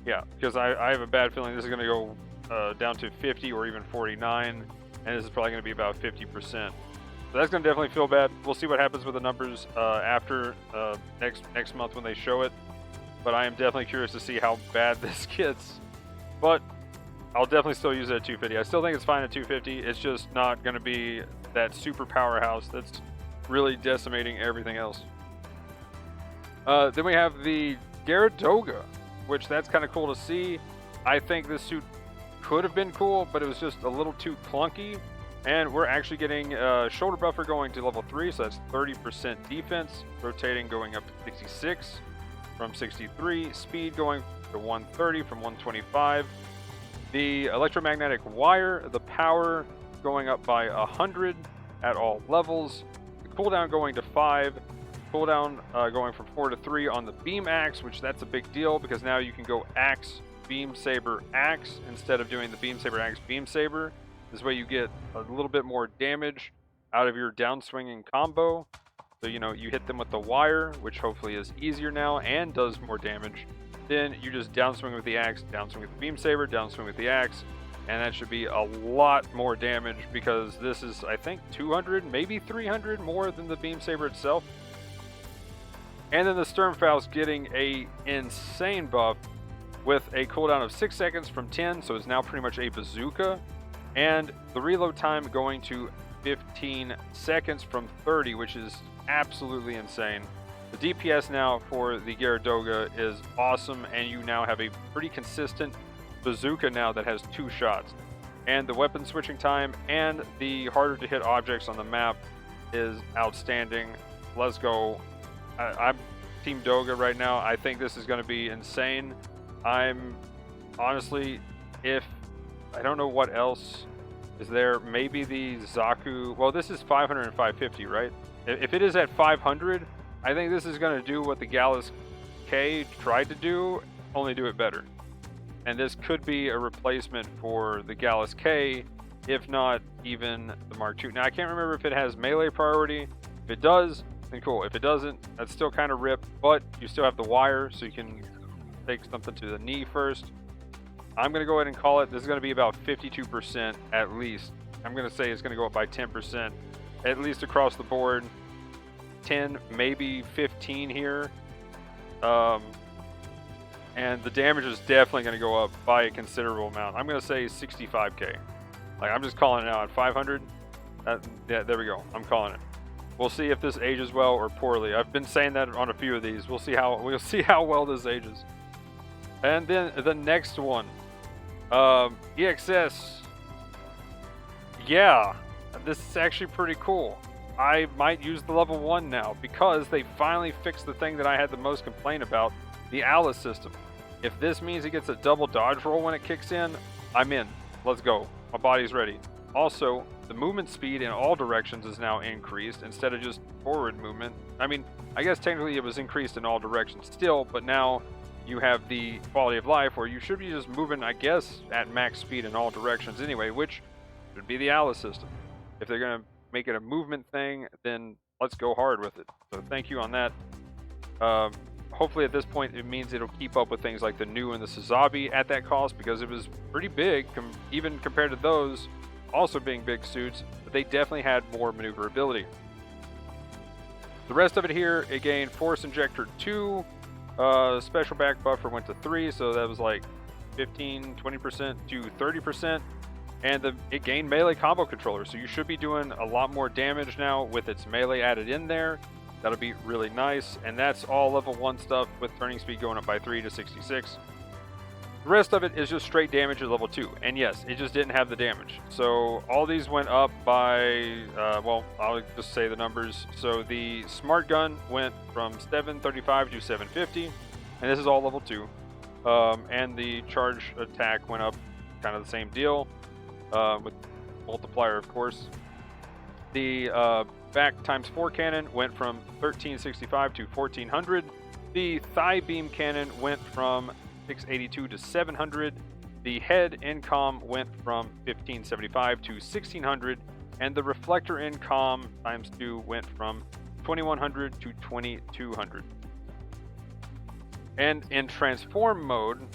yeah, because I have a bad feeling this is going to go down to 50 or even 49, and this is probably going to be about 50%. So that's going to definitely feel bad. We'll see what happens with the numbers after next month when they show it. But I am definitely curious to see how bad this gets. But I'll definitely still use it at 250. I still think it's fine at 250. It's just not going to be that super powerhouse that's really decimating everything else. Then we have the Gyaradoga, which that's kind of cool to see. I think this suit could have been cool, but it was just a little too clunky. And we're actually getting shoulder buffer going to level 3, so that's 30% defense. Rotating going up to 66 from 63. Speed going to 130 from 125. The electromagnetic wire, the power going up by 100 at all levels. The cooldown going to 5. Cooldown going from 4 to 3 on the beam axe, which that's a big deal because now you can go axe, beam saber, axe instead of doing the beam saber, axe, beam saber. This way you get a little bit more damage out of your downswinging combo. So, you know, you hit them with the wire, which hopefully is easier now and does more damage. Then you just downswing with the axe, downswing with the beam saber, downswing with the axe, and that should be a lot more damage because this is, I think, 200, maybe 300 more than the beam saber itself. And then the Sturmfaust getting a insane buff with a cooldown of 6 seconds from 10, so it's now pretty much a bazooka. And the reload time going to 15 seconds from 30, which is absolutely insane. The DPS now for the Gyaradoga is awesome, and you now have a pretty consistent bazooka now that has 2 shots. And the weapon switching time and the harder to hit objects on the map is outstanding. Let's go. I'm Team Doga right now. I think this is going to be insane. I'm honestly, if I don't know what else is there, maybe the Zaku. Well, this is 500 and 550, right? If it is at 500, I think this is going to do what the Gallus K tried to do, only do it better. And this could be a replacement for the Gallus K, if not even the Mark II. Now, I can't remember if it has melee priority. If it does, then cool. If it doesn't, that's still kind of rip, but you still have the wire, so you can take something to the knee first. I'm going to go ahead and call it. This is going to be about 52% at least. I'm going to say it's going to go up by 10%, at least across the board. 10, maybe 15 here. And the damage is definitely going to go up by a considerable amount. I'm going to say 65k. Like, I'm just calling it out at 500. Yeah, there we go. I'm calling it. We'll see if this ages well or poorly. I've been saying that on a few of these. We'll see how well this ages. And then the next one, EXS. Yeah, this is actually pretty cool. I might use the level 1 now because they finally fixed the thing that I had the most complaint about, the alot system. If this means it gets a double dodge roll when it kicks in, I'm in. Let's go. My body's ready. Also, the movement speed in all directions is now increased instead of just forward movement. I mean, I guess technically it was increased in all directions still, but now you have the quality of life where you should be just moving, I guess, at max speed in all directions anyway, which should be the alot system. If they're going to make it a movement thing, then let's go hard with it. So thank you on that. Hopefully at this point it means it'll keep up with things like the new and the Suzabi at that cost, because it was pretty big, even compared to those also being big suits, but they definitely had more maneuverability. The rest of it here, it gained Force Injector 2, special back buffer went to 3, so that was like 15, 20% to 30%, and it gained melee combo controller, so you should be doing a lot more damage now with its melee added in there. That'll be really nice, and that's all level 1 stuff with turning speed going up by 3 to 66. The rest of it is just straight damage at level 2, and yes, it just didn't have the damage. So all these went up by, well, I'll just say the numbers. So the Smart Gun went from 735 to 750, and this is all level 2. And the Charge Attack went up, kind of the same deal, with multiplier, of course. The back ×4 cannon went from 1365 to 1400. The thigh beam cannon went from 682 to 700. The head incom went from 1575 to 1600, and the reflector incom ×2 went from 2100 to 2200. And in transform mode,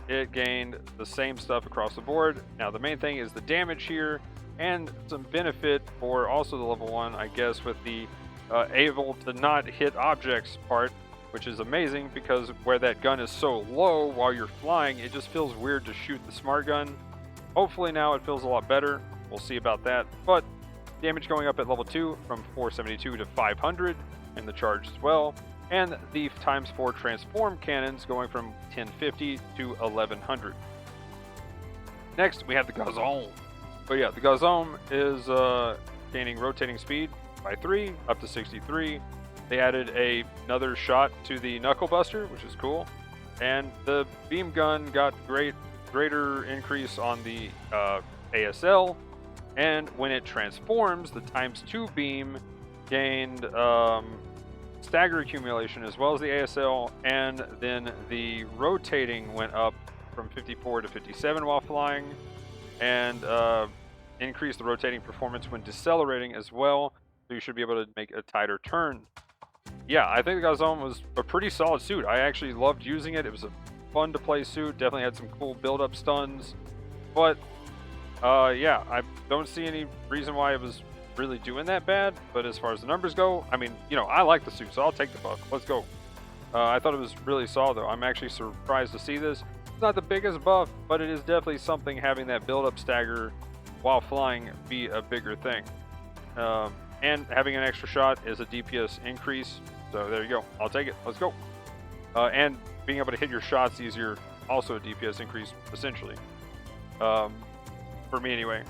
it gained the same stuff across the board. Now the main thing is the damage here, and some benefit for also the level 1, I guess, with the able to not hit objects part, which is amazing because where that gun is so low while you're flying, it just feels weird to shoot the smart gun. Hopefully now it feels a lot better. We'll see about that. But damage going up at level 2 from 472 to 500, and the charge as well. And the ×4 transform cannons going from 1050 to 1100. Next, we have the Gauzon. But yeah, the Gauzon is gaining rotating speed by 3 up to 63. They added another shot to the Knuckle Buster, which is cool. And the beam gun got greater increase on the ASL. And when it transforms, the ×2 beam gained stagger accumulation as well as the ASL. And then the rotating went up from 54 to 57 while flying. And increased the rotating performance when decelerating as well. So you should be able to make a tighter turn. Yeah, I think the Gauzon was a pretty solid suit. I actually loved using it. It was a fun to play suit. Definitely had some cool build-up stuns. But, yeah, I don't see any reason why it was really doing that bad. But as far as the numbers go, I mean, you know, I like the suit, so I'll take the buff. Let's go. I thought it was really solid, though. I'm actually surprised to see this. It's not the biggest buff, but it is definitely something having that build-up stagger while flying be a bigger thing. And having an extra shot is a DPS increase. So there you go. I'll take it. Let's go. And being able to hit your shots easier, also a DPS increase, essentially. For me, anyway.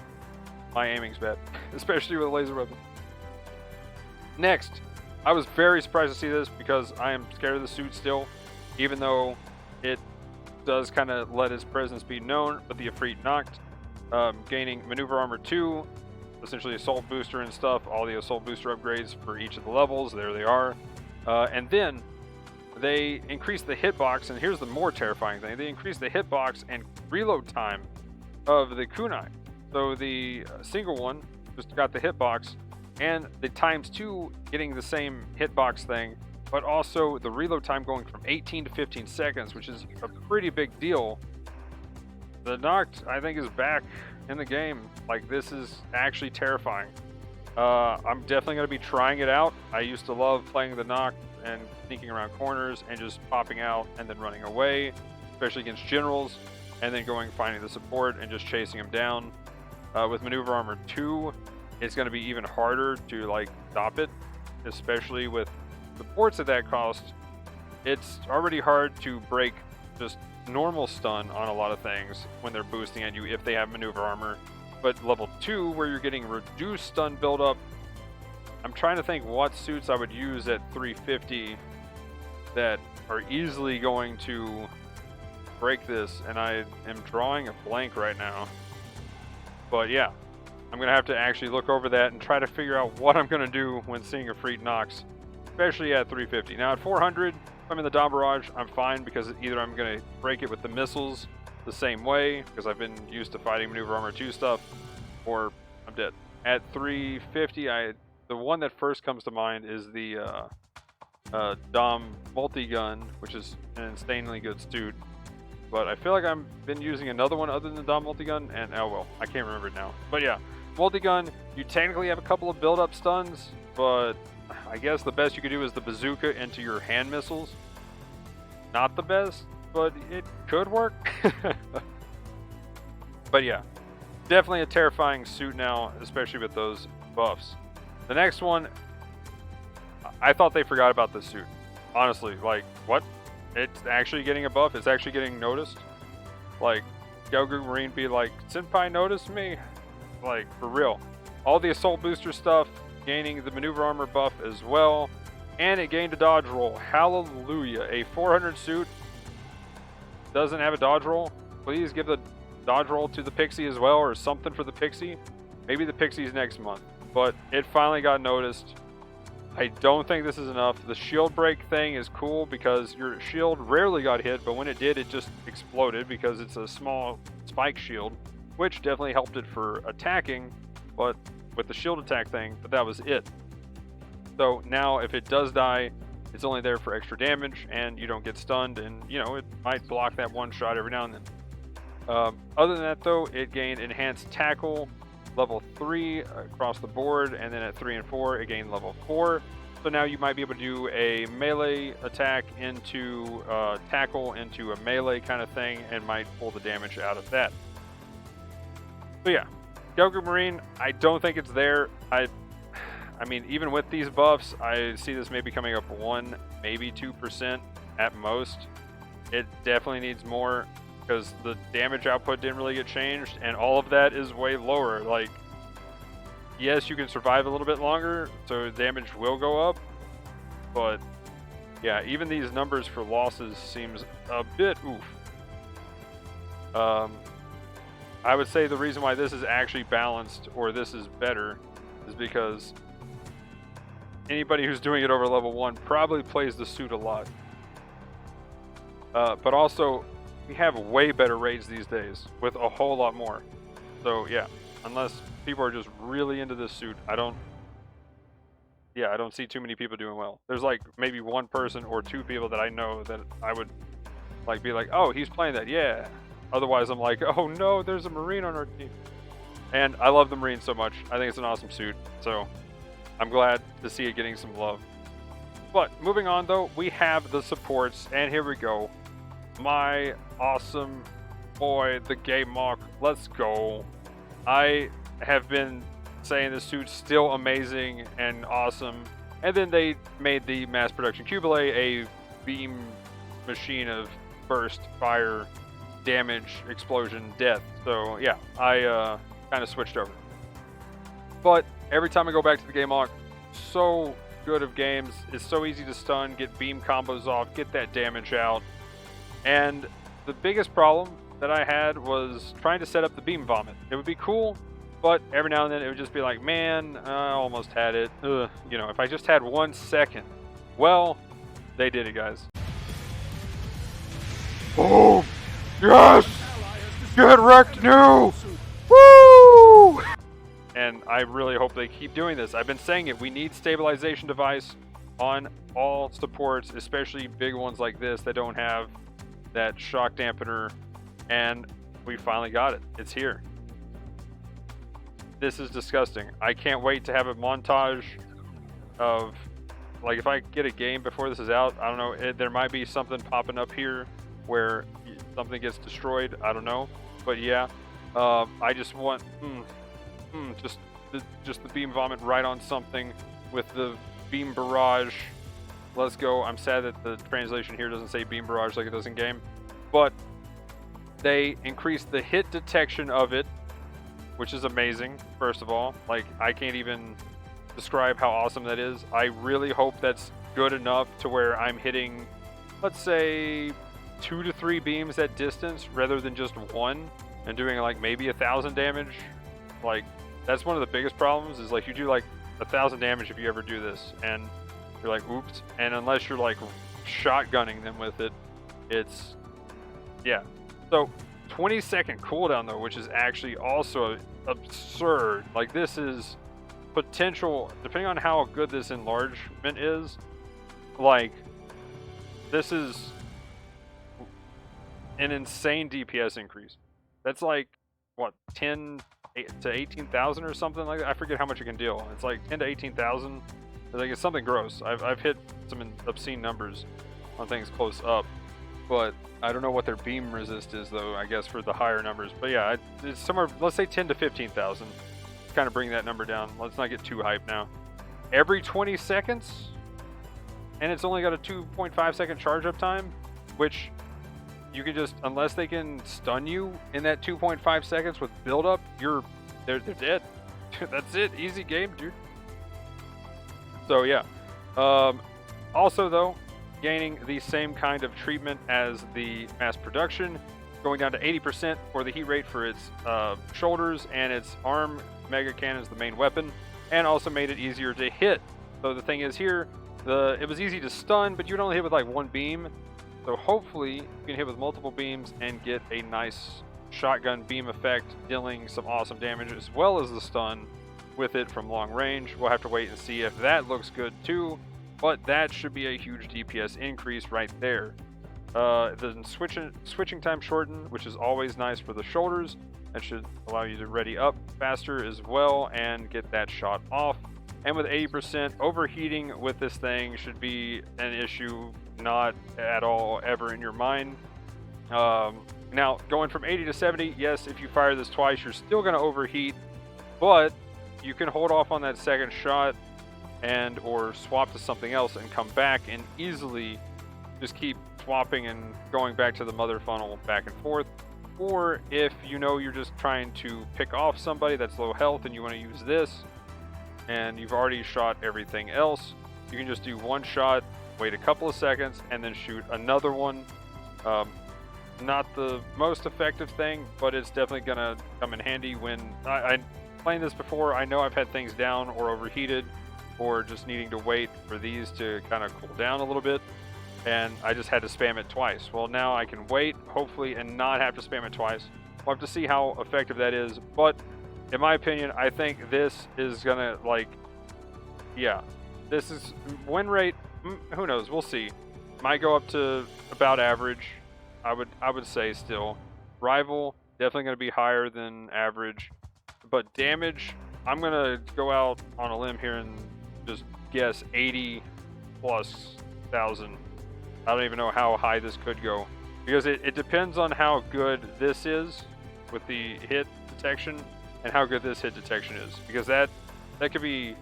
My aiming's bad, especially with a laser weapon. Next, I was very surprised to see this because I am scared of the suit still, even though it does kind of let its presence be known. But the Ifrit knocked, gaining Maneuver Armor 2, essentially Assault Booster and stuff, all the Assault Booster upgrades for each of the levels, there they are. And then they increased the hitbox, and here's the more terrifying thing, they increased the hitbox and reload time of the kunai. So the single one just got the hitbox, and the ×2 getting the same hitbox thing, but also the reload time going from 18 to 15 seconds, which is a pretty big deal. The knocked, I think, is back in the game. Like, this is actually terrifying. I'm definitely going to be trying it out. I used to love playing the knock and sneaking around corners and just popping out and then running away, especially against generals, and then finding the support and just chasing them down. With Maneuver Armor 2, it's going to be even harder to like stop it, especially with supports at that cost. It's already hard to break just normal stun on a lot of things when they're boosting at you if they have Maneuver Armor. But level 2, where you're getting reduced stun buildup, I'm trying to think what suits I would use at 350 that are easily going to break this, and I am drawing a blank right now. But yeah, I'm going to have to actually look over that and try to figure out what I'm going to do when seeing a Ifrit knocks, especially at 350. Now at 400, if I'm in the Dom Barrage, I'm fine because either I'm going to break it with the missiles the same way, because I've been used to fighting Maneuver Armor 2 stuff, or I'm dead. At 350, the one that first comes to mind is the Dom Multi-Gun, which is an insanely good suit. But I feel like I've been using another one other than the Dom Multi-Gun, and oh well, I can't remember it now. But yeah, Multi-Gun, you technically have a couple of build-up stuns, but I guess the best you could do is the bazooka into your hand missiles. Not the best, but it could work. But yeah, definitely a terrifying suit now, especially with those buffs. The next one, I thought they forgot about this suit. Honestly, like, what? It's actually getting a buff. It's actually getting noticed. Like, Gyaradoga Marine be like, Senpai noticed me? Like, for real. All the Assault Booster stuff, gaining the Maneuver Armor buff as well. And it gained a dodge roll. Hallelujah. A 400 suit doesn't have a dodge roll. Please give the dodge roll to the Pixie as well, or something for the Pixie. Maybe the Pixie's next month. But it finally got noticed. I don't think this is enough. The shield break thing is cool because your shield rarely got hit, but when it did, it just exploded because it's a small spike shield, which definitely helped it for attacking, but with the shield attack thing, but that was it. So now if it does die, it's only there for extra damage and you don't get stunned, and you know, it might block that one shot every now and then. Other than that though, it gained enhanced tackle level 3 across the board, and then at 3 and 4 it gained level 4. So now you might be able to do a melee attack into tackle into a melee kind of thing, and might pull the damage out of that. So yeah, Goku Marine, I don't think it's there. I mean, even with these buffs, I see this maybe coming up 1, maybe 2% at most. It definitely needs more because the damage output didn't really get changed, and all of that is way lower. Like, yes, you can survive a little bit longer, so damage will go up, but yeah, even these numbers for losses seems a bit oof. I would say the reason why this is actually balanced, or this is better, is because anybody who's doing it over level 1 probably plays the suit a lot. But also, we have way better raids these days with a whole lot more. So yeah, unless people are just really into this suit, I don't see too many people doing well. There's like maybe one person or two people that I know that I would like be like, oh, he's playing that, yeah. Otherwise, I'm like, oh no, there's a Marine on our team. And I love the Marine so much. I think it's an awesome suit. So I'm glad to see it getting some love. But moving on though, we have the supports, and here we go. My awesome boy, the Gay Mock. Let's go. I have been saying the suit's still amazing and awesome. And then they made the mass production Cubile a beam machine of burst, fire, damage, explosion, death. So yeah, I kind of switched over. But every time I go back to the Game Lock, so good of games. It's so easy to stun, get beam combos off, get that damage out. And the biggest problem that I had was trying to set up the beam vomit. It would be cool, but every now and then it would just be like, man, I almost had it. Ugh. You know, if I just had 1 second. Well, they did it, guys. Oh, yes! Get wrecked new! Woo! And I really hope they keep doing this. I've been saying it. We need stabilization device on all supports, especially big ones like this that don't have that shock dampener, and we finally got it. It's here. This is disgusting. I can't wait to have a montage of, like, if I get a game before this is out, I don't know, there might be something popping up here where something gets destroyed. I don't know, but yeah, I just want just the beam vomit right on something with the beam barrage. Let's go. I'm sad that the translation here doesn't say beam barrage like it does in game, but they increased the hit detection of it, which is amazing. First of all, like, I can't even describe how awesome that is. I really hope that's good enough to where I'm hitting, let's say, 2 to 3 beams at distance rather than just 1, and doing like maybe 1,000 damage. Like, that's one of the biggest problems, is like you do like 1,000 damage if you ever do this, and you're like, oops. And unless you're like shotgunning them with it, it's, yeah. So 20-second cooldown though, which is actually also absurd. Like, this is potential, depending on how good this enlargement is, like, this is an insane DPS increase. That's like, what, 10 to 18,000 or something like that? I forget how much it can deal. It's like 10 to 18,000. Like, it's something gross. I've hit some obscene numbers on things close up, but I don't know what their beam resist is though, I guess, for the higher numbers. But yeah, it's somewhere, let's say 10 to 15,000. Kind of bring that number down. Let's not get too hyped now. Every 20 seconds, and it's only got a 2.5 second charge up time, which you can just, unless they can stun you in that 2.5 seconds with build up, they're dead. That's it. Easy game, dude. So yeah. Also though, gaining the same kind of treatment as the mass production, going down to 80% for the heat rate for its shoulders, and its arm mega cannon's the main weapon, and also made it easier to hit So the thing is here, it was easy to stun, but you'd only hit with like one beam. So hopefully you can hit with multiple beams and get a nice shotgun beam effect, dealing some awesome damage as well as the stun with it from long range. We'll have to wait and see if that looks good too, but that should be a huge DPS increase right there. Then switching time shortened, which is always nice for the shoulders. That should allow you to ready up faster as well and get that shot off. And with 80%, overheating with this thing should be an issue not at all ever in your mind. Now, going from 80 to 70, yes, if you fire this twice, you're still going to overheat, but you can hold off on that second shot and or swap to something else and come back and easily just keep swapping and going back to the mother funnel back and forth. Or if you know you're just trying to pick off somebody that's low health and you want to use this and you've already shot everything else, you can just do one shot, wait a couple of seconds, and then shoot another one. Not the most effective thing, but it's definitely gonna come in handy when I playing this before. I know I've had things down or overheated or just needing to wait for these to kind of cool down a little bit, and I just had to spam it twice. Well, now I can wait, hopefully, and not have to spam it twice. We'll have to see how effective that is, but in my opinion, I think this is gonna, like, yeah, this is win rate, who knows, we'll see. Might go up to about average, I would say still. Rival, definitely gonna be higher than average, but damage, I'm gonna go out on a limb here and just guess 80 plus thousand. I don't even know how high this could go, because it depends on how good this is with the hit detection and how good this hit detection is, because that could be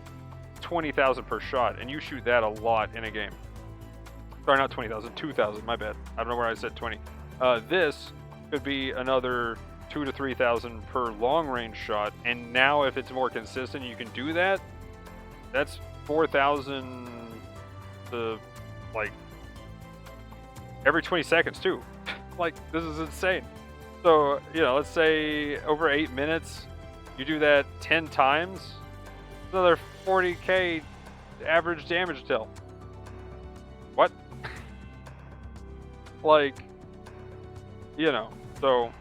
20,000 per shot, and you shoot that a lot in a game. Sorry, not 20,000, 2,000, my bad. I don't know where I said 20. This could be another 2,000 to 3,000 per long range shot, and now if it's more consistent, you can do that. That's 4,000 to, like, every 20 seconds too. Like, this is insane. So, you know, let's say over 8 minutes, you do that 10 times, another 40k average damage dealt. What? Like, you know, so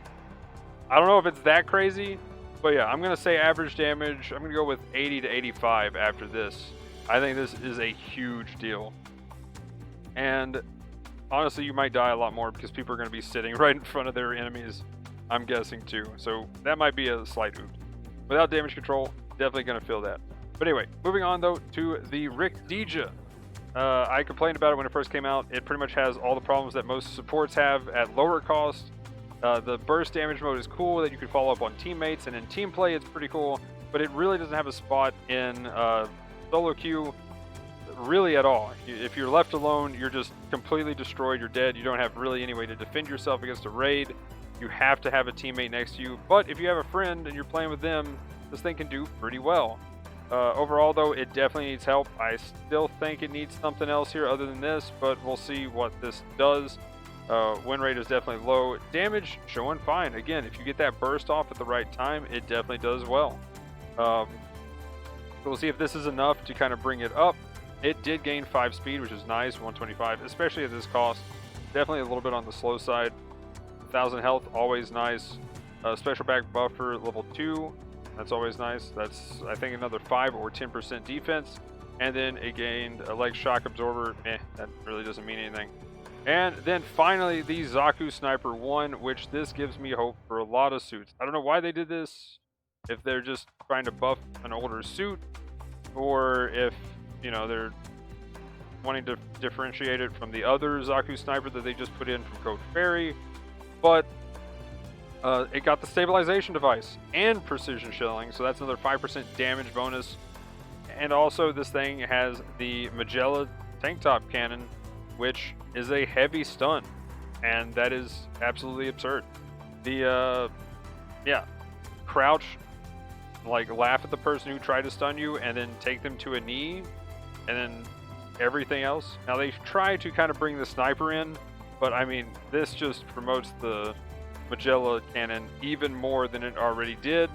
I don't know if it's that crazy, but yeah, I'm gonna say average damage. I'm gonna go with 80 to 85 after this. I think this is a huge deal, and honestly, you might die a lot more because people are going to be sitting right in front of their enemies, I'm guessing too. So that might be a slight oops. Without damage control, definitely going to feel that. But anyway, moving on though to the Rick Deja. I complained about it when it first came out. It pretty much has all the problems that most supports have at lower cost. The burst damage mode is cool, that you can follow up on teammates, and in team play it's pretty cool, but it really doesn't have a spot in solo queue really at all. If you're left alone, you're just completely destroyed, you're dead. You don't have really any way to defend yourself against a raid. You have to have a teammate next to you, but if you have a friend and you're playing with them, this thing can do pretty well. Overall though, it definitely needs help. I still think it needs something else here other than this, but we'll see what this does. Win rate is definitely low. Damage showing fine. Again, if you get that burst off at the right time, it definitely does well. So we'll see if this is enough to kind of bring it up. It did gain 5 speed, which is nice, 125, especially at this cost. Definitely a little bit on the slow side. 1,000 health, always nice. Special back buffer, level 2. That's always nice. That's, I think, another 5 or 10% defense. And then it gained a leg shock absorber. That really doesn't mean anything. And then finally, the Zaku Sniper 1, which this gives me hope for a lot of suits. I don't know why they did this. If they're just trying to buff an older suit, or if, you know, they're wanting to differentiate it from the other Zaku Sniper that they just put in from Code Fairy. But it got the stabilization device and precision shelling, so that's another 5% damage bonus. And also this thing has the Magella tank top cannon, which is a heavy stun, and that is absolutely absurd. The crouch, like, laugh at the person who tried to stun you and then take them to a knee, and then everything else. Now they try to kind of bring the sniper in, but I mean, this just promotes the Magella cannon even more than it already did.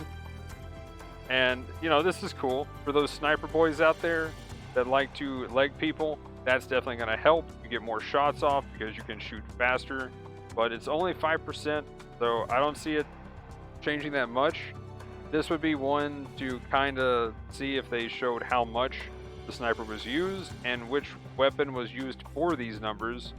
And, you know, this is cool for those sniper boys out there. that like to leg people, that's definitely going to help. You get more shots off because you can shoot faster, but it's only 5%, so I don't see it changing that much. This would be one to kind of see if they showed how much the sniper was used and which weapon was used for these numbers,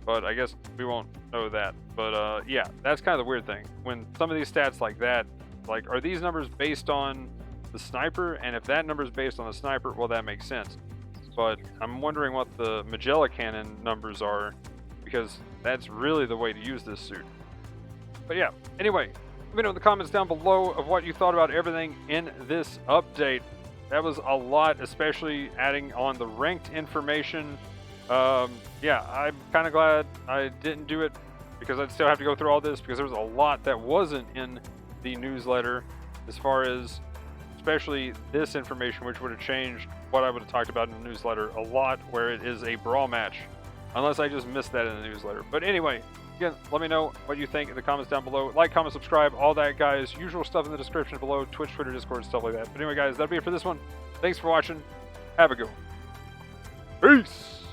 but I guess we won't know that. But yeah, that's kind of the weird thing. When some of these stats like that, like, are these numbers based on the sniper? And if that number is based on the sniper, well, that makes sense. But I'm wondering what the Magella Cannon numbers are, because that's really the way to use this suit. But yeah, anyway, let me know in the comments down below of what you thought about everything in this update. That was a lot, especially adding on the ranked information. Yeah, I'm kind of glad I didn't do it, because I'd still have to go through all this, because there was a lot that wasn't in the newsletter, as far as especially this information, which would have changed what I would have talked about in the newsletter a lot, where it is a Brawl match, unless I just missed that in the newsletter. But anyway, again, let me know what you think in the comments down below. Like, comment, subscribe, all that, guys. Usual stuff in the description below. Twitch, Twitter, Discord, stuff like that. But anyway, guys, that'll be it for this one. Thanks for watching. Have a good one. Peace!